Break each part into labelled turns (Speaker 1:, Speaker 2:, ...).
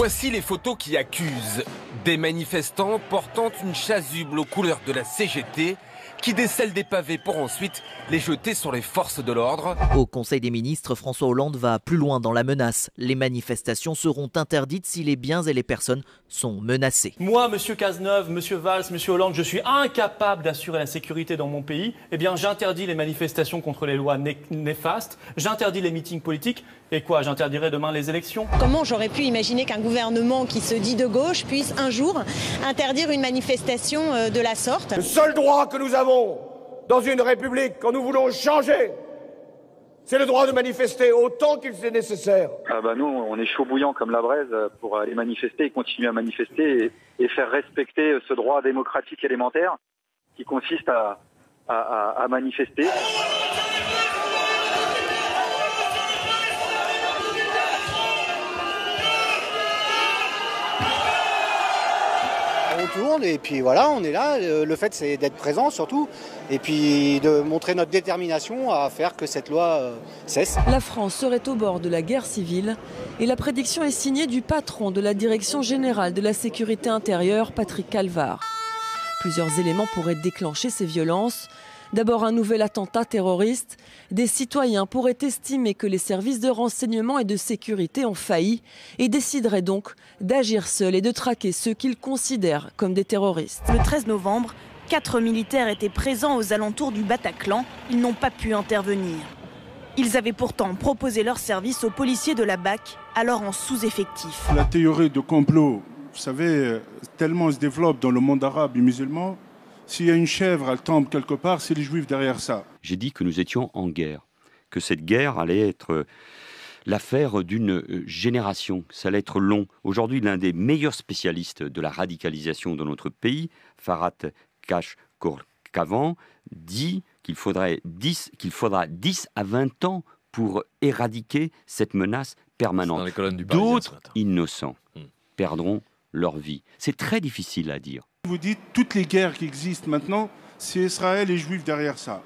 Speaker 1: Voici les photos qui accusent des manifestants portant une chasuble aux couleurs de la CGT qui décèlent des pavés pour ensuite les jeter sur les forces de l'ordre.
Speaker 2: Au Conseil des ministres, François Hollande va plus loin dans la menace. Les manifestations seront interdites si les biens et les personnes sont menacés.
Speaker 3: Moi, monsieur Cazeneuve, monsieur Valls, monsieur Hollande, je suis incapable d'assurer la sécurité dans mon pays. Eh bien, j'interdis les manifestations contre les lois néfastes, j'interdis les meetings politiques. Et quoi, j'interdirai demain les élections?
Speaker 4: Comment j'aurais pu imaginer qu'un gouvernement qui se dit de gauche puisse un jour interdire une manifestation de la sorte?
Speaker 5: Le seul droit que nous avons dans une république, quand nous voulons changer, c'est le droit de manifester autant qu'il est nécessaire.
Speaker 6: Nous, on est chaud bouillant comme la braise pour aller manifester et continuer à manifester et faire respecter ce droit démocratique élémentaire qui consiste à manifester.
Speaker 7: On tourne et puis voilà, on est là. Le fait, c'est d'être présent surtout et puis de montrer notre détermination à faire que cette loi cesse.
Speaker 8: La France serait au bord de la guerre civile et la prédiction est signée du patron de la Direction générale de la sécurité intérieure, Patrick Calvar. Plusieurs éléments pourraient déclencher ces violences. D'abord, un nouvel attentat terroriste. Des citoyens pourraient estimer que les services de renseignement et de sécurité ont failli et décideraient donc d'agir seuls et de traquer ceux qu'ils considèrent comme des terroristes.
Speaker 9: Le 13 novembre, 4 militaires étaient présents aux alentours du Bataclan. Ils n'ont pas pu intervenir. Ils avaient pourtant proposé leur service aux policiers de la BAC, alors en sous-effectif.
Speaker 10: La théorie de complot, vous savez, tellement se développe dans le monde arabe et musulman. S'il y a une chèvre, elle tombe quelque part, c'est les Juifs derrière ça.
Speaker 11: J'ai dit que nous étions en guerre, que cette guerre allait être l'affaire d'une génération, ça allait être long. Aujourd'hui, l'un des meilleurs spécialistes de la radicalisation dans notre pays, Farhat Kashkourkavan, dit qu'il faudra 10 à 20 ans pour éradiquer cette menace permanente. D'autres innocents perdront leur vie. C'est très difficile à dire.
Speaker 10: Vous dites toutes les guerres qui existent maintenant, c'est Israël et les Juifs derrière ça.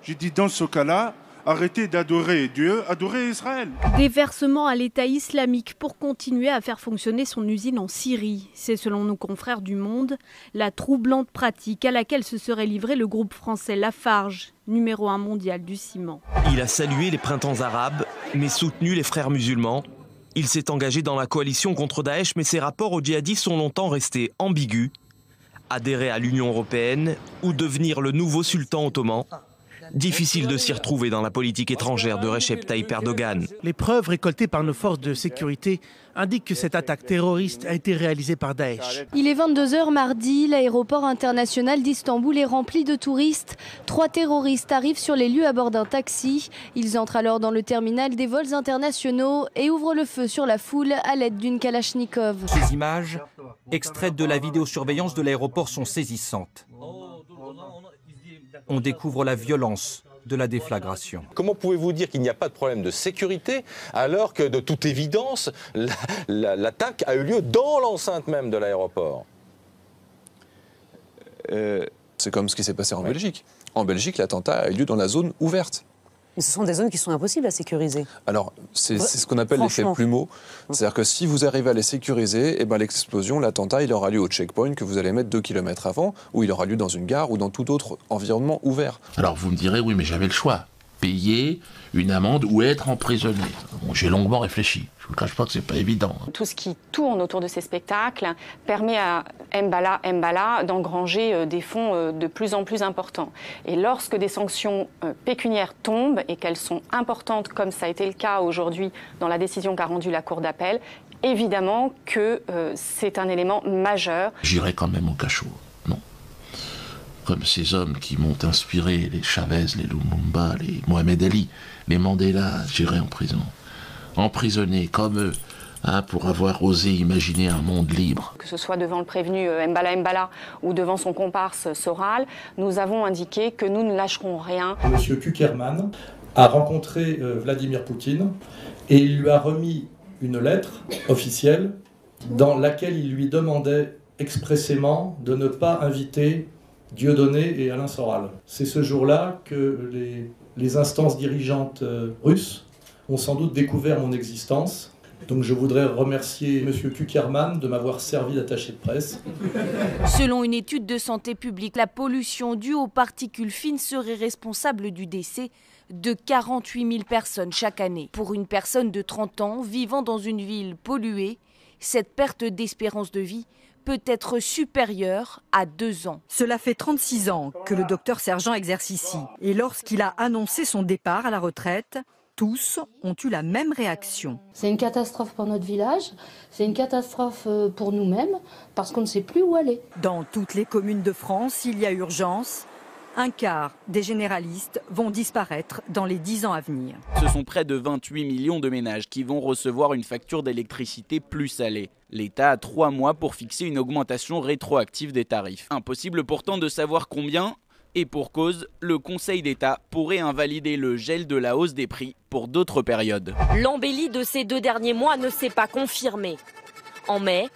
Speaker 10: J'ai dit dans ce cas-là, arrêtez d'adorer Dieu, adorez Israël.
Speaker 12: Déversement à l'État islamique pour continuer à faire fonctionner son usine en Syrie. C'est selon nos confrères du Monde la troublante pratique à laquelle se serait livré le groupe français Lafarge, numéro 1 mondial du ciment.
Speaker 13: Il a salué les printemps arabes, mais soutenu les frères musulmans. Il s'est engagé dans la coalition contre Daesh, mais ses rapports aux djihadistes sont longtemps restés ambigus. Adhérer à l'Union européenne ou devenir le nouveau sultan ottoman. Difficile de s'y retrouver dans la politique étrangère de Recep Tayyip Erdogan.
Speaker 14: Les preuves récoltées par nos forces de sécurité indiquent que cette attaque terroriste a été réalisée par Daesh.
Speaker 15: Il est 22 h mardi, l'aéroport international d'Istanbul est rempli de touristes. 3 terroristes arrivent sur les lieux à bord d'un taxi. Ils entrent alors dans le terminal des vols internationaux et ouvrent le feu sur la foule à l'aide d'une kalachnikov.
Speaker 16: Ces images, extraites de la vidéosurveillance de l'aéroport, sont saisissantes. On découvre la violence de la déflagration.
Speaker 17: Comment pouvez-vous dire qu'il n'y a pas de problème de sécurité alors que, de toute évidence, l'attaque a eu lieu dans l'enceinte même de l'aéroport?
Speaker 18: C'est comme ce qui s'est passé en Belgique. En Belgique, l'attentat a eu lieu dans la zone ouverte.
Speaker 19: Mais ce sont des zones qui sont impossibles à sécuriser.
Speaker 18: Alors, c'est ce qu'on appelle l'effet plumeau. C'est-à-dire que si vous arrivez à les sécuriser, l'explosion, l'attentat, il aura lieu au checkpoint que vous allez mettre 2 km avant, ou il aura lieu dans une gare ou dans tout autre environnement ouvert.
Speaker 20: Alors vous me direz, oui, mais j'avais le choix. Payer une amende ou être emprisonné. Bon, j'ai longuement réfléchi. Je ne vous cache pas que c'est pas évident.
Speaker 21: Tout ce qui tourne autour de ces spectacles permet à Mbala d'engranger des fonds de plus en plus importants. Et lorsque des sanctions pécuniaires tombent et qu'elles sont importantes, comme ça a été le cas aujourd'hui dans la décision qu'a rendue la Cour d'appel, évidemment que c'est un élément majeur.
Speaker 20: J'irai quand même au cachot. Comme ces hommes qui m'ont inspiré, les Chavez, les Lumumba, les Mohamed Ali, les Mandela, j'irai en prison. Emprisonné comme eux, pour avoir osé imaginer un monde libre.
Speaker 21: Que ce soit devant le prévenu Mbala ou devant son comparse Soral, nous avons indiqué que nous ne lâcherons rien.
Speaker 3: Monsieur Kuckerman a rencontré Vladimir Poutine et il lui a remis une lettre officielle dans laquelle il lui demandait expressément de ne pas inviter Dieudonné et Alain Soral. C'est ce jour-là que les instances dirigeantes russes ont sans doute découvert mon existence. Donc je voudrais remercier M. Kuckerman de m'avoir servi d'attaché de presse.
Speaker 1: Selon une étude de santé publique, la pollution due aux particules fines serait responsable du décès de 48 000 personnes chaque année. Pour une personne de 30 ans vivant dans une ville polluée, cette perte d'espérance de vie peut être supérieure à 2 ans.
Speaker 22: Cela fait 36 ans que le docteur Sergent exerce ici. Et lorsqu'il a annoncé son départ à la retraite, tous ont eu la même réaction.
Speaker 23: C'est une catastrophe pour notre village, c'est une catastrophe pour nous-mêmes, parce qu'on ne sait plus où aller.
Speaker 22: Dans toutes les communes de France, il y a urgence. Un quart des généralistes vont disparaître dans les 10 ans à venir.
Speaker 24: Ce sont près de 28 millions de ménages qui vont recevoir une facture d'électricité plus salée. L'État a 3 mois pour fixer une augmentation rétroactive des tarifs. Impossible pourtant de savoir combien. Et pour cause, le Conseil d'État pourrait invalider le gel de la hausse des prix pour d'autres périodes.
Speaker 1: L'embellie de ces 2 derniers mois ne s'est pas confirmée. En mai,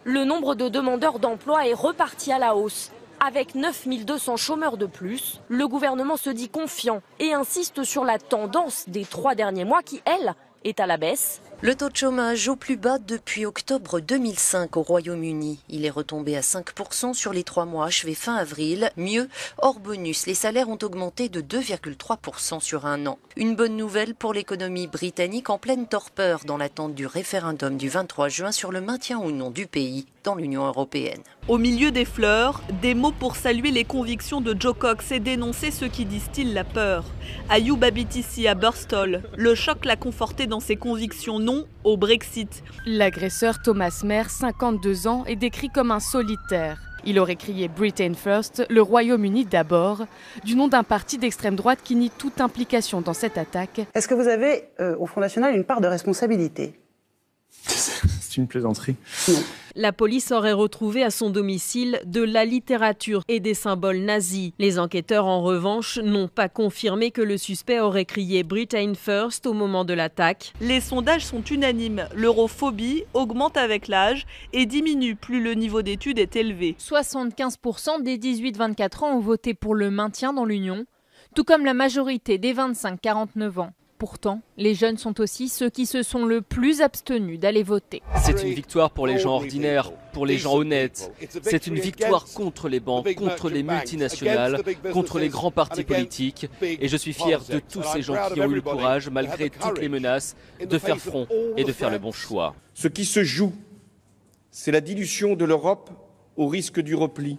Speaker 1: le nombre de demandeurs d'emploi est reparti à la hausse. Avec 9 200 chômeurs de plus, le gouvernement se dit confiant et insiste sur la tendance des 3 derniers mois qui, elle, est à la baisse.
Speaker 25: Le taux de chômage au plus bas depuis octobre 2005 au Royaume-Uni. Il est retombé à 5% sur les 3 mois achevés fin avril. Mieux, hors bonus, les salaires ont augmenté de 2,3% sur un an. Une bonne nouvelle pour l'économie britannique en pleine torpeur dans l'attente du référendum du 23 juin sur le maintien ou non du pays dans l'Union européenne.
Speaker 26: Au milieu des fleurs, des mots pour saluer les convictions de Jo Cox et dénoncer ceux qui distillent la peur. Ayoub habite ici à Birstall. Le choc l'a conforté dans ses convictions non au Brexit.
Speaker 27: L'agresseur Thomas Mer, 52 ans, est décrit comme un solitaire. Il aurait crié Britain First, le Royaume-Uni d'abord, du nom d'un parti d'extrême droite qui nie toute implication dans cette attaque.
Speaker 19: Est-ce que vous avez, au Front National, une part de responsabilité ?
Speaker 28: C'est une plaisanterie.
Speaker 19: Non.
Speaker 26: La police aurait retrouvé à son domicile de la littérature et des symboles nazis. Les enquêteurs, en revanche, n'ont pas confirmé que le suspect aurait crié Britain First au moment de l'attaque. Les sondages sont unanimes. L'europhobie augmente avec l'âge et diminue plus le niveau d'études est élevé.
Speaker 8: 75% des 18-24 ans ont voté pour le maintien dans l'Union, tout comme la majorité des 25-49 ans. Pourtant, les jeunes sont aussi ceux qui se sont le plus abstenus d'aller voter.
Speaker 29: C'est une victoire pour les gens ordinaires, pour les gens honnêtes. C'est une victoire contre les banques, contre les multinationales, contre les grands partis politiques. Et je suis fier de tous ces gens qui ont eu le courage, malgré toutes les menaces, de faire front et de faire le bon choix.
Speaker 5: Ce qui se joue, c'est la dilution de l'Europe au risque du repli,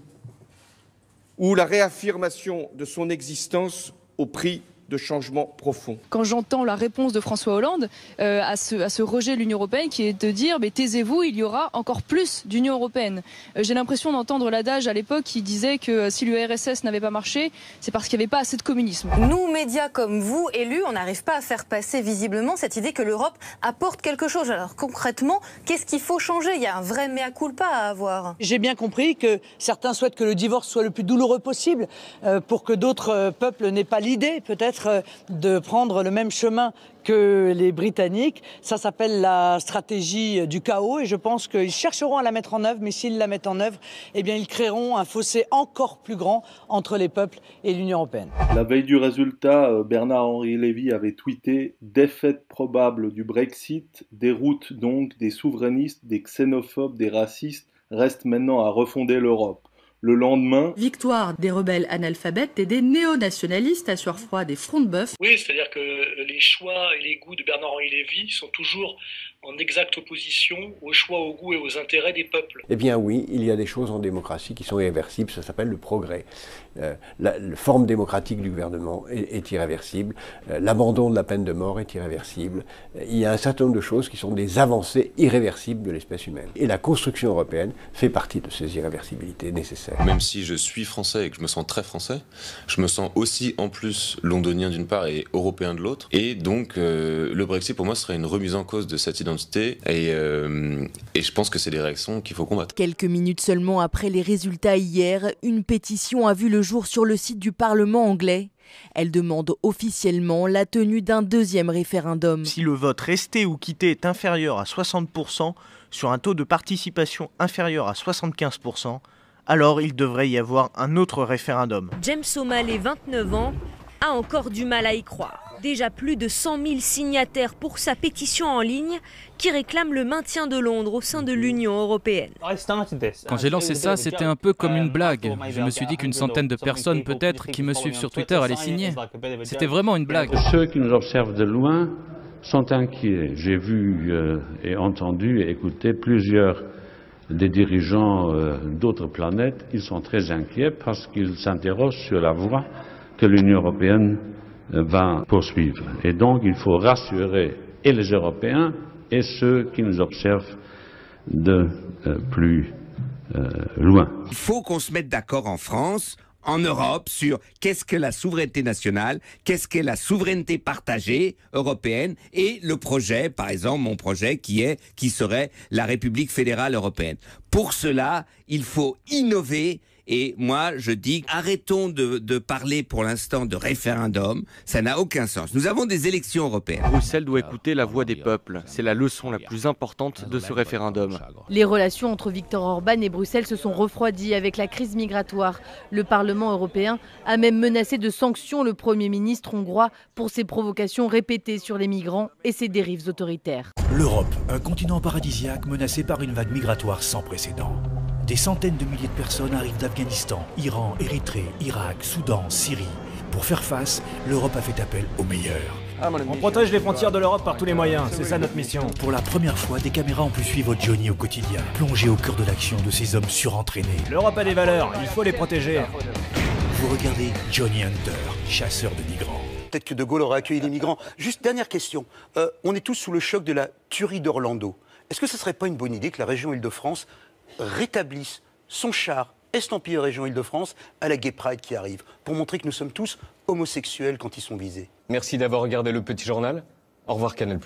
Speaker 5: ou la réaffirmation de son existence au prix de changements profonds.
Speaker 30: Quand j'entends la réponse de François Hollande à ce rejet de l'Union européenne qui est de dire « taisez-vous, il y aura encore plus d'Union européenne ». J'ai l'impression d'entendre l'adage à l'époque qui disait que si l'URSS n'avait pas marché, c'est parce qu'il n'y avait pas assez de communisme.
Speaker 31: Nous, médias comme vous, élus, on n'arrive pas à faire passer visiblement cette idée que l'Europe apporte quelque chose. Alors concrètement, qu'est-ce qu'il faut changer ? Il y a un vrai mea culpa à avoir.
Speaker 32: J'ai bien compris que certains souhaitent que le divorce soit le plus douloureux possible pour que d'autres peuples n'aient pas l'idée peut-être de prendre le même chemin que les Britanniques. Ça s'appelle la stratégie du chaos et je pense qu'ils chercheront à la mettre en œuvre, mais s'ils la mettent en œuvre, eh bien ils créeront un fossé encore plus grand entre les peuples et l'Union européenne.
Speaker 10: La veille du résultat, Bernard-Henri Lévy avait tweeté « Défaite probable du Brexit, des routes donc, des souverainistes, des xénophobes, des racistes restent maintenant à refonder l'Europe ». Le lendemain...
Speaker 33: Victoire des rebelles analphabètes et des néo-nationalistes à sueur froide et front de bœuf.
Speaker 34: Oui, c'est-à-dire que les choix et les goûts de Bernard-Henri Lévy sont toujours en exacte opposition aux choix, aux goûts et aux intérêts des peuples.
Speaker 35: Eh bien oui, il y a des choses en démocratie qui sont irréversibles, ça s'appelle le progrès. La forme démocratique du gouvernement est irréversible, l'abandon de la peine de mort est irréversible, il y a un certain nombre de choses qui sont des avancées irréversibles de l'espèce humaine. Et la construction européenne fait partie de ces irréversibilités nécessaires.
Speaker 18: Même si je suis français et que je me sens très français, je me sens aussi en plus londonien d'une part et européen de l'autre. Et donc le Brexit pour moi serait une remise en cause de cette identité et je pense que c'est des réactions qu'il faut combattre.
Speaker 1: Quelques minutes seulement après les résultats hier, une pétition a vu le jour sur le site du Parlement anglais. Elle demande officiellement la tenue d'un deuxième référendum.
Speaker 14: Si le vote resté ou quitté est inférieur à 60%, sur un taux de participation inférieur à 75%, alors il devrait y avoir un autre référendum.
Speaker 1: James O'Malley, 29 ans,
Speaker 2: a encore du mal à y croire. Déjà plus de 100 000 signataires pour sa pétition en ligne qui réclame le maintien de Londres au sein de l'Union européenne.
Speaker 24: Quand j'ai lancé ça, c'était un peu comme une blague. Je me suis dit qu'une centaine de personnes peut-être qui me suivent sur Twitter allaient signer. C'était vraiment une blague.
Speaker 3: Ceux qui nous observent de loin sont inquiets. J'ai vu et entendu et écouté plusieurs des dirigeants d'autres planètes. Ils sont très inquiets parce qu'ils s'interrogent sur la voie que l'Union européenne va poursuivre. Et donc il faut rassurer et les Européens et ceux qui nous observent de plus loin.
Speaker 4: Il faut qu'on se mette d'accord en France, en Europe, sur qu'est-ce que la souveraineté nationale, qu'est-ce qu'est la souveraineté partagée européenne et le projet, par exemple mon projet qui serait la République fédérale européenne. Pour cela, il faut innover. Et moi, je dis, arrêtons de parler pour l'instant de référendum, ça n'a aucun sens. Nous avons des élections européennes.
Speaker 29: Bruxelles doit écouter la voix des peuples. C'est la leçon la plus importante de ce référendum.
Speaker 27: Les relations entre Viktor Orban et Bruxelles se sont refroidies avec la crise migratoire. Le Parlement européen a même menacé de sanctions le Premier ministre hongrois pour ses provocations répétées sur les migrants et ses dérives autoritaires.
Speaker 6: L'Europe, un continent paradisiaque menacé par une vague migratoire sans précédent. Des centaines de milliers de personnes arrivent d'Afghanistan, Iran, Érythrée, Irak, Soudan, Syrie. Pour faire face, l'Europe a fait appel aux meilleurs.
Speaker 7: On protège les frontières de l'Europe par tous les moyens, c'est ça notre mission.
Speaker 6: Pour la première fois, des caméras ont pu suivre Johnny au quotidien, plongé au cœur de l'action de ces hommes surentraînés.
Speaker 7: L'Europe a des valeurs, il faut les protéger.
Speaker 6: Vous regardez Johnny Hunter, chasseur de migrants.
Speaker 9: Peut-être que De Gaulle aurait accueilli les migrants. Juste dernière question, on est tous sous le choc de la tuerie d'Orlando. Est-ce que ce ne serait pas une bonne idée que la région Île-de-France rétablisse son char estampillé région Île-de-France à la Gay Pride qui arrive, pour montrer que nous sommes tous homosexuels quand ils sont visés?
Speaker 11: Merci d'avoir regardé le Petit Journal. Au revoir Canal+.